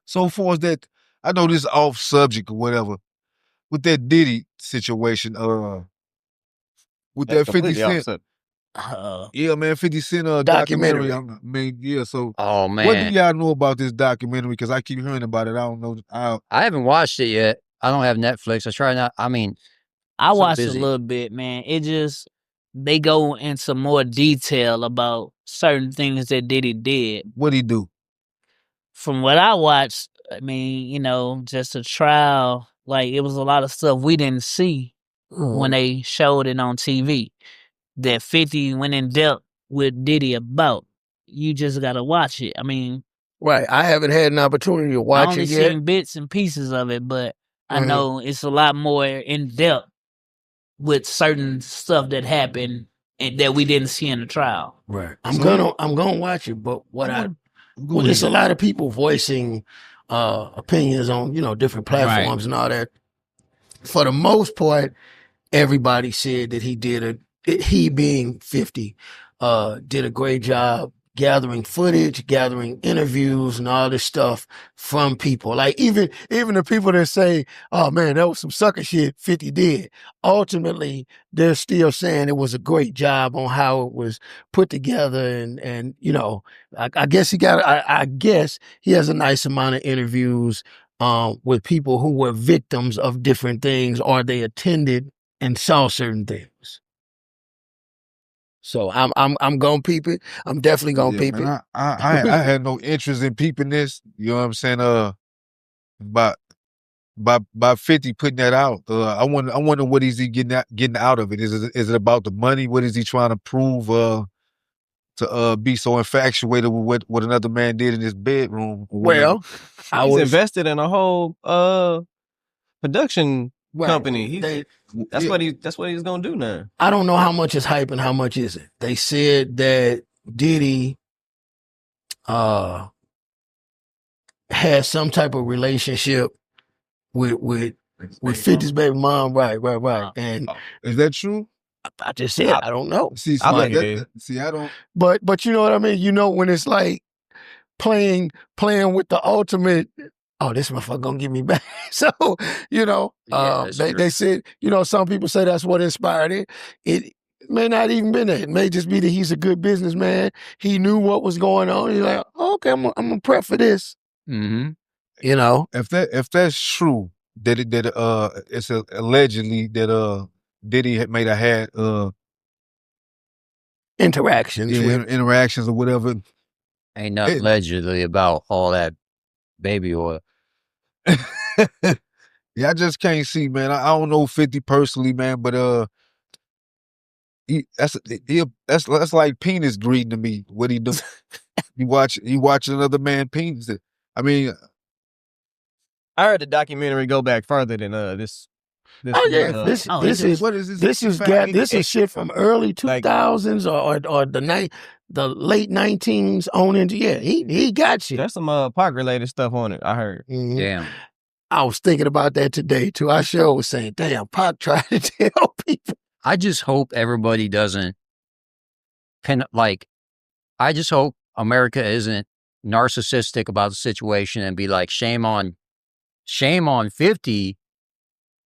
So far as that, I know this is off subject or whatever. With that Diddy situation, with That's that 50 completely Cent. opposite. Yeah, man, 50 Cent Documentary. documentary. I mean, yeah, so Oh man, what do y'all know about this documentary? Because I keep hearing about it. I don't know. I haven't watched it yet. I don't have Netflix. I try not. I mean, I so watched a busy. little bit, man. It just they go into more detail about certain things that Diddy did. What'd he do? From what I watched, I mean, you know, just a trial. Like it was a lot of stuff we didn't see when they showed it on TV. That 50 went in depth with Diddy about. You just gotta watch it. I mean, Right. I haven't had an opportunity to I watch only it yet. seen bits and pieces of it, but I Mhm. know it's a lot more in depth with certain stuff that happened and that we didn't see in the trial. Right. I'm gonna watch it, but it's a lot of people voicing opinions on, different platforms and all that. For the most part, everybody said that he being 50, did a great job gathering footage, gathering interviews and all this stuff from people. Like even the people that say, oh man, that was some sucker shit 50 did. Ultimately, they're still saying it was a great job on how it was put together. And I guess I guess he has a nice amount of interviews with people who were victims of different things or they attended and saw certain things. So I'm gonna peep it. I'm definitely gonna peep it. I had no interest in peeping this. You know what I'm saying? By 50 putting that out. I wonder what is he getting out of it? Is it about the money? What is he trying to prove? To be so infatuated with what another man did in his bedroom? Well, he's invested in a whole production company. That's what he's gonna do now. I don't know how much is hype and how much isn't. They said that Diddy has some type of relationship with 50's baby mom. Right. And is that true? I just said I don't know. I think it is. I don't. But you know what I mean. You know when it's like playing with the ultimate. Oh, this motherfucker gonna get me back. So, they said, some people say that's what inspired it. It may not even been that. It may just be that he's a good businessman. He knew what was going on. He's like, okay, I'm gonna prep for this. Mm-hmm. If that's true, that it's allegedly that Diddy may have had interactions or whatever. Ain't nothing allegedly about all that baby oil. Yeah, I just can't see, man. I don't know 50 personally, man, but that's like penis greeting to me. What he do? you watch another man penis. I mean, I heard the documentary go back further than this. This is shit from early 2000s or the late 19s on into he got shit. There's some Pac related stuff on it. I heard. Mm-hmm. Damn. I was thinking about that today too. Our show was saying, "Damn, Pac tried to tell people." I just hope everybody I just hope America isn't narcissistic about the situation and be like, shame on 50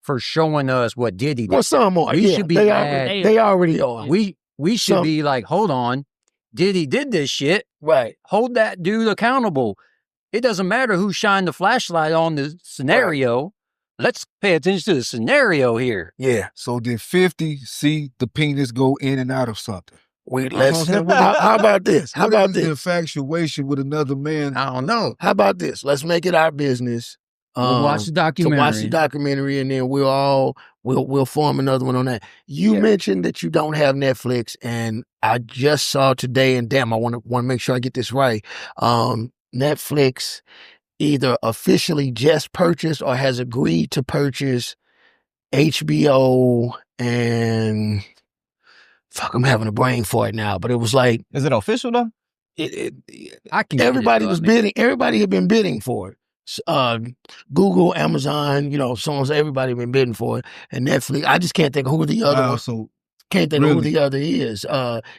for showing us what Diddy did. Well, some are. We should be mad. They already are. We should be like, hold on, Diddy did this shit. Right. Hold that dude accountable. It doesn't matter who shined the flashlight on the scenario. Right. Let's pay attention to the scenario here. Yeah. So did 50 see the penis go in and out of something? How about this? How about this? Infatuation with another man? I don't know. How about this? Let's make it our business. We'll watch the documentary. To watch the documentary, and then we'll form another one on that. You mentioned that you don't have Netflix, and I just saw today, and damn, I want to make sure I get this right. Netflix either officially just purchased or has agreed to purchase HBO and I'm having a brain for it now, but it was like, is it official though? Everybody was bidding. Everybody had been bidding for it. Google, Amazon, everybody been bidding for it. And Netflix, I just can't think of who the other one. Can't think of who the other is.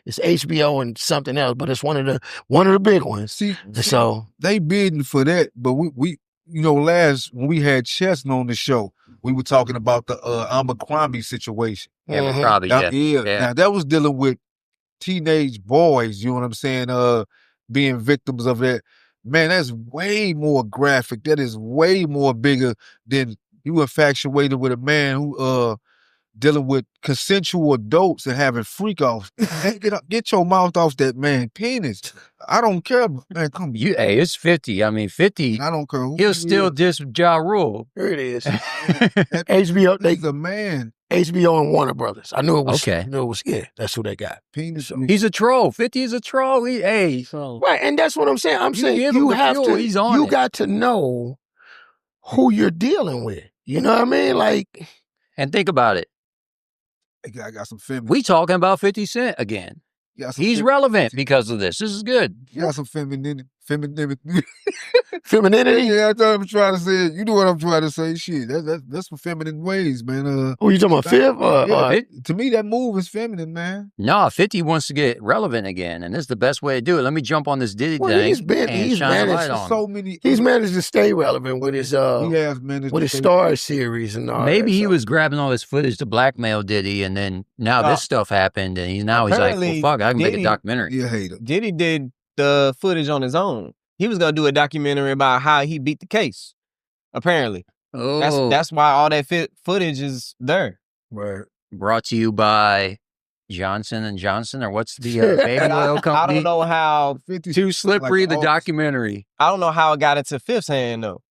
It's HBO and something else, but it's one of the big ones. See, so they bidding for that, but we when we had Cheston on the show, we were talking about the Abercrombie situation. Abercrombie, yeah. Now that was dealing with teenage boys, you know what I'm saying? Being victims of that. Man, that's way more graphic. That is way more bigger than you infatuated with a man who dealing with consensual adults and having freak offs. Hey, get your mouth off that man penis. I don't care, man. Come Hey, it's 50. I mean, 50. I don't care who He'll still diss Ja Rule. Here it is. HBO. He's a man. HBO and Warner Brothers. I knew it was. Okay. I knew it was. Yeah, that's who they got. Penis. He's a troll. 50 is a troll. Right, and that's what I'm saying. I'm saying give him you the have fuel, to. he's on You it. got to know who you're dealing with. You know what I mean? Like, And think about it. I got some feminine. We talking about 50 Cent again. He's relevant because of this. This is good. You got some femininity. femininity? Yeah, that's what I'm trying to say. You know what I'm trying to say. Shit, that's for feminine ways, man. Who you talking about, Fifth? To me, that move is feminine, man. No, 50 wants to get relevant again, and this is the best way to do it. Let me jump on this Diddy thing he's shine the light managed on so many. He's managed to stay relevant with his Star series and all. Maybe that, he so. was grabbing all this footage to blackmail Diddy, and then now this stuff happened, and he's like, well, fuck, I can make a documentary. You hate him. Diddy did the footage on his own. He was gonna do a documentary about how he beat the case. Apparently, that's why all that footage is there. Right. Brought to you by Johnson & Johnson, or what's the baby oil company? I don't know how Too Slippery, the documentary. I don't know how it got into Fifth's hand though.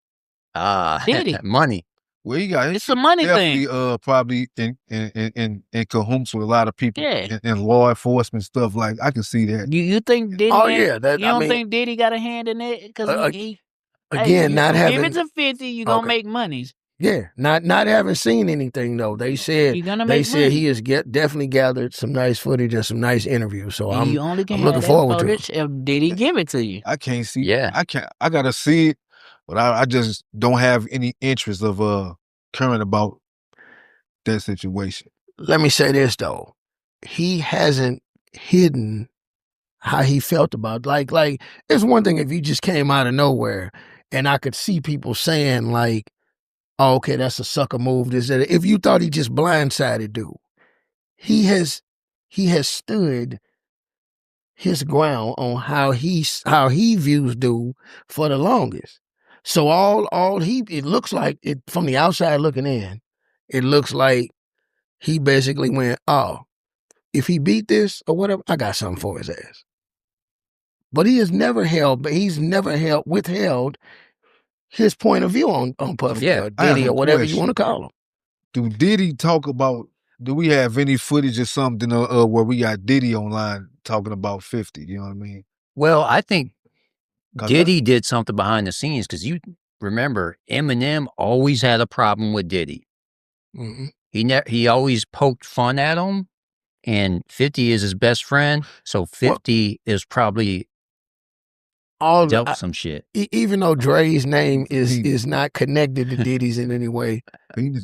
Diddy. Money. Well, he got it's a money thing. Probably in cahoots with a lot of people. Yeah. In law enforcement stuff. Like I can see that. You think Diddy? Oh yeah, you don't think Diddy got a hand in it? Because not having. If it's a 50, you gonna make monies. Yeah, not having seen anything though. They said he has definitely gathered some nice footage and some nice interviews. So I'm looking forward to it. If Diddy give it to you, I can't see. Yeah, I gotta see it, but I just don't have any interest of caring about that situation. Let me say this though, he hasn't hidden how he felt about like it's one thing if you just came out of nowhere and I could see people saying like, oh, okay, that's a sucker move. If you thought he just blindsided dude, he has stood his ground on how he views dude for the longest. So it looks like it from the outside looking in, it looks like he basically went, oh, if he beat this or whatever, I got something for his ass. But he's never withheld his point of view on Puffy or Diddy or whatever you want to call him. Do Diddy talk about, do we have any footage or something where we got Diddy online talking about 50? You know what I mean? Well, I think Diddy did something behind the scenes because you remember Eminem always had a problem with Diddy. Mm-hmm. He always poked fun at him, and 50 is his best friend, so 50 is probably dealt with some shit. Even though Dre's name is not connected to Diddy's in any way,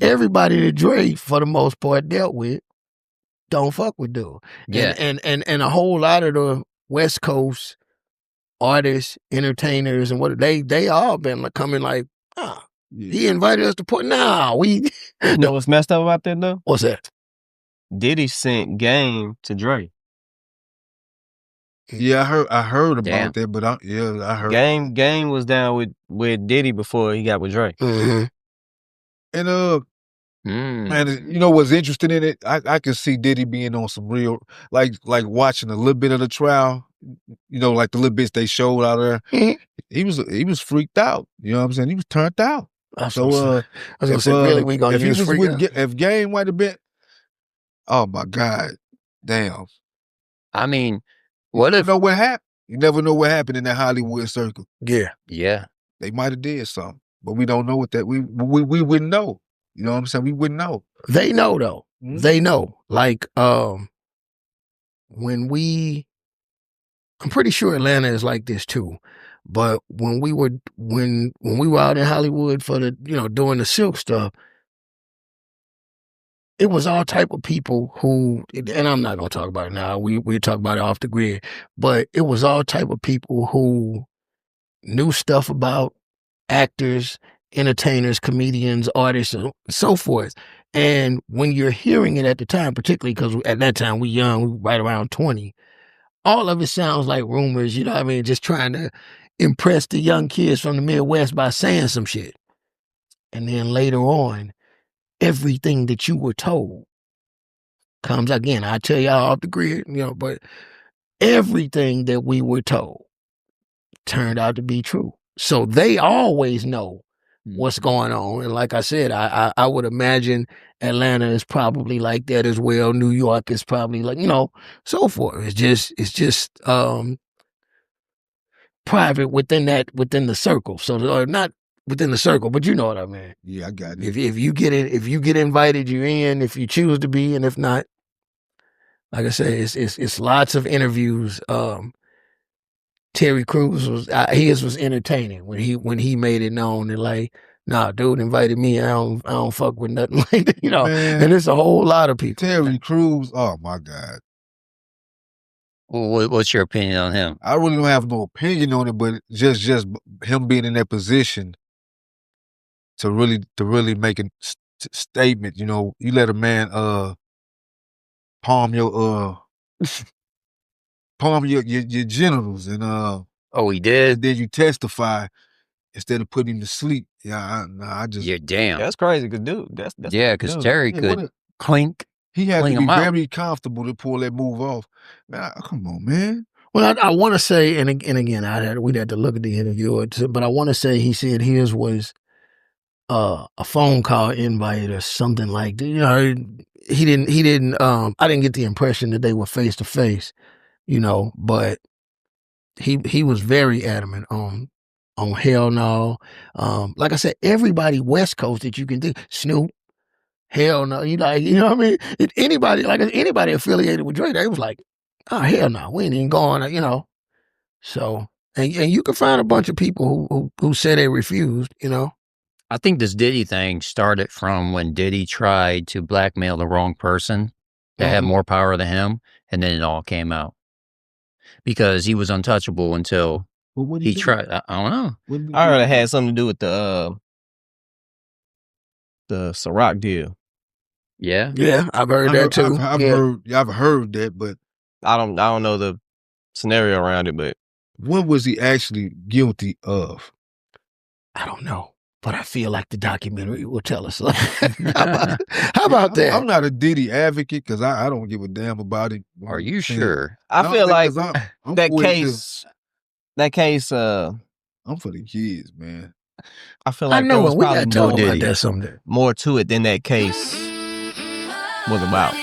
everybody that Dre for the most part dealt with don't fuck with dude. Yeah, and a whole lot of the West Coast artists, entertainers, and what they all been like coming like, he invited us to put. We. You know what's messed up about that though? What's that? Diddy sent Game to Dre. Yeah, I heard about that, but I heard Game was down with Diddy before he got with Dre. Mm-hmm. And and you know what's interesting in it? I can see Diddy being on some real like watching a little bit of the trial. You know, like the little bits they showed out there. Mm-hmm. He was freaked out. You know what I'm saying? He was turned out. I was gonna say, really, we gonna use freak out? If Game might have been, oh my God, damn. I mean, you never know what happened? You never know what happened in that Hollywood circle. Yeah. They might have did something, but we don't know what that we wouldn't know. You know what I'm saying? We wouldn't know. They know though. Mm-hmm. They know. Like I'm pretty sure Atlanta is like this too. But when we were out in Hollywood for the doing the Silk stuff, it was all type of people who, and I'm not gonna talk about it now. We talk about it off the grid, but it was all type of people who knew stuff about actors, entertainers, comedians, artists, and so forth. And when you're hearing it at the time, particularly because at that time we young, we right around 20, all of it sounds like rumors, you know what I mean? Just trying to impress the young kids from the Midwest by saying some shit. And then later on, everything that you were told comes again. I tell y'all off the grid, you know, but everything that we were told turned out to be true. So they always know what's going on. And like I said, I would imagine Atlanta is probably like that as well. New York is probably like, you know, so forth. It's just private within the circle. So or not within the circle, but you know what I mean. Yeah, I got it. If you get invited, you're in. If you choose to be, and if not, like I said, it's lots of interviews. Terry Crews his was entertaining when he made it known that like, nah, dude invited me. I don't fuck with nothing like that, you know. Man, and it's a whole lot of people. Terry Crews, oh my God. Well, what's your opinion on him? I really don't have no opinion on it, but just him being in that position to really make a statement. You know, you let a man palm your genitals and Oh, he did? then you testify instead of putting him to sleep. Yeah, I just Yeah, damn. That's crazy, cause dude, that's Yeah, because dude. Terry Yeah, could clink. he had to Clean be 'em out. very comfortable to pull that move off. Man, come on, man. Well, I want to say, and again, we'd have to look at the interview, but I want to say he said his was a phone call invite or something like that. You know, he didn't. I didn't get the impression that they were face to face. You know, but he was very adamant on hell no. Like I said, everybody West Coast that you can do, Snoop, hell no. You know what I mean? Anybody affiliated with Drake, they was like, oh hell no, we ain't even going. You know, so and you can find a bunch of people who say they refused. You know. I think this Diddy thing started from when Diddy tried to blackmail the wrong person that had more power than him, and then it all came out. Because he was untouchable until he tried. I don't know. I heard it had something to do with the Ciroc deal. Yeah, Yeah, I've heard that too. I've heard that, but I don't know the scenario around it, but what was he actually guilty of? I don't know, but I feel like the documentary will tell us. How about that? I'm not a Diddy advocate because I don't give a damn about it. Are you sure? I feel like I'm that for it case. That case. I'm for the kids, man. I feel like I know there was we got probably to talk about that someday. more to it than that case was about.